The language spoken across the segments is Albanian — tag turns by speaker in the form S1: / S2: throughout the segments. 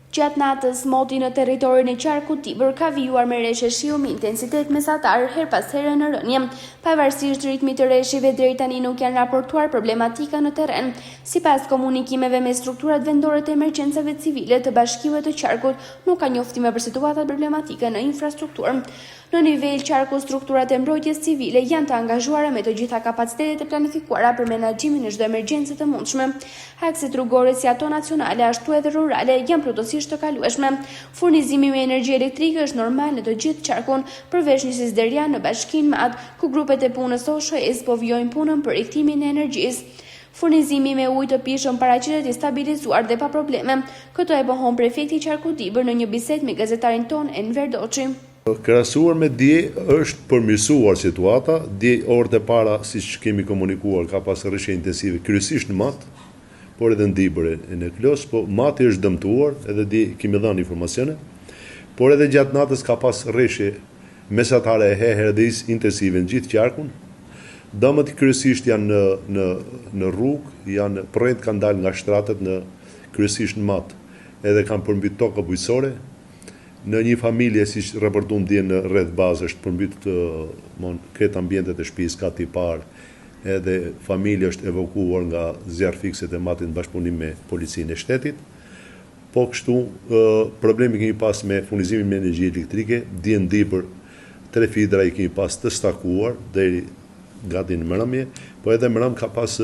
S1: Gjatë natës, moti në territorin e qarkut Tibër ka vijuar me reshe shiu me intensitet mesatar her pas here në rënje. Pavarësisht ritmit të reshive, deri tani nuk janë raportuar problematika në terren. Sipas komunikimeve me strukturat vendore të emergjencave civile të bashkive të qarkut, nuk ka njoftime për situatat problematike në infrastrukturë. Në nivel qarku, strukturat e mbrojtjes civile janë të angazhuara me të gjitha kapacitetet e planifikuara për menaxhimin e çdo emergjencë të mundshme. Akset rrugore si ato nacionale ashtu edhe rurale janë plotësisht të kalueshme. Furnizimi me energji elektrike është normal në të gjithë qarkun, përveç një Derian në Bashkinë Madh, ku grupet e punës OSHE po vijojnë punën për riktimin e energjisë. Furnizimi me ujë të pishëm paraqitet i stabilizuar dhe pa probleme. Këto e pohon prefekti i qarkut Tibër në një bisedë me gazetarin ton Enver Doçi.
S2: Krahasuar me dje është përmirësuar situata. Dje orët e para, siç kemi komunikuar, ka pas rreshje intensive kryesisht në Mat, por edhe në Dibër e në Klos, po Mati është dëmtuar, edhe dje kemi dhënë informacione. Por edhe gjatë natës ka pas rreshje mesatare e herë dhe intensive në gjithë qarkun. Dëmët kryesisht janë në rrugë, janë prrejt kanë dalë nga shtratet kryesisht në Mat, edhe kanë përmbyt tokë bujqësore. Në një familje, si që raportuam dje në rreth bazë, është përmbyt këtë ambientet e shtëpisë ka tipar, edhe familja është evakuuar nga zjarr fikset e Matit në bashkëpunim me policinë e shtetit. Po kështu, problemi kemi pas me furnizimin me energji elektrike, dje në Dibër 3 fidra i kemi pas të stakuar deri gati në mbrëmje, po edhe mbrëm ka pas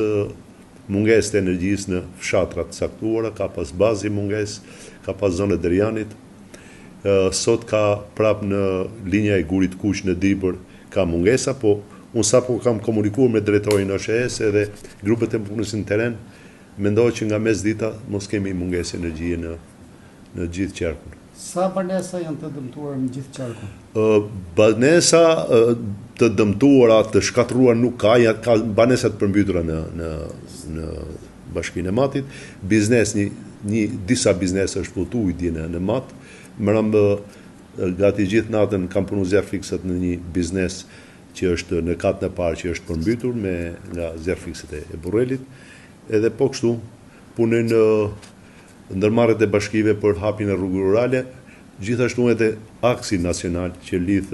S2: mungesë të energjisë në fshatrat caktuara, ka pas bazi mungesë, ka pas zonë e Derianit. Sot ka prap në linja e Gurit Kuq në Dibër ka mungesa, po unë sapo kam komunikuar me drejtorin e OSHE-s edhe grupet e punës në terren, mendoj që nga mesdita mos kemi mungesë energjie në gjithë qarkun.
S3: Sa banesa janë të dëmtuara në gjithë qarkun?
S2: Banesa të dëmtuara, të shkatruar nuk ka, ka banesa të përmbytura në Bashkinë e Matit. Biznes, disa biznes është futu i dje në Mat. Mërëmbë, gati gjithë natën kam punu zjarr fikset në një biznes që është në katën e parë që është përmbytur nga zjarr fikset e Burrelit. Edhe po kështu, punën ndërmarrjet e bashkive për hapjen e rrugëve rurale, gjithashtu edhe aksi nacional që lidh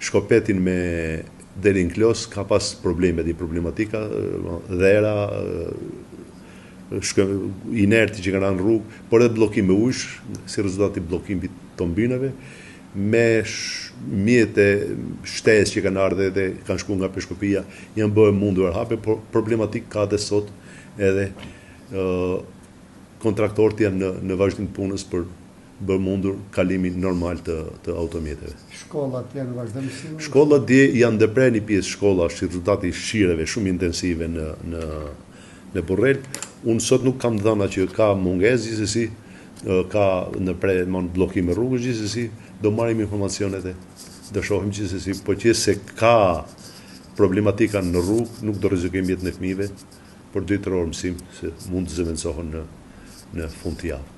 S2: Shkopetin me deri në Klos ka pas problematika, dhera, inerti që kanë në rrugë, por edhe bllokim me ujsh, si rezultati bllokimit të tombinave, me mjet e shtesë që kanë ardhur dhe kanë shkuar nga Peshkopia, janë bërë mundur hape, por problematik ka dhe sot edhe kontraktorët janë në vazhdim të punës për bërë mundur kalimin normal të automjeteve.
S3: Shkollat janë vazhdimësime?
S2: Shkollat janë ndërprer një pjesë shkolla, është rezultati shireve shumë intensive në Burrel. Unë sot nuk kam dhëna që ka mungesë, gjithsesi, ka në bllokime rrugësh, gjithsesi, do marrim informacionet e do shohim gjithsesi, po që se ka problematika në rrugë, nuk do rrezikojmë jetën e fëmijëve, por 2-3 orë mësim se mund të zëvendësohen në fund të javës.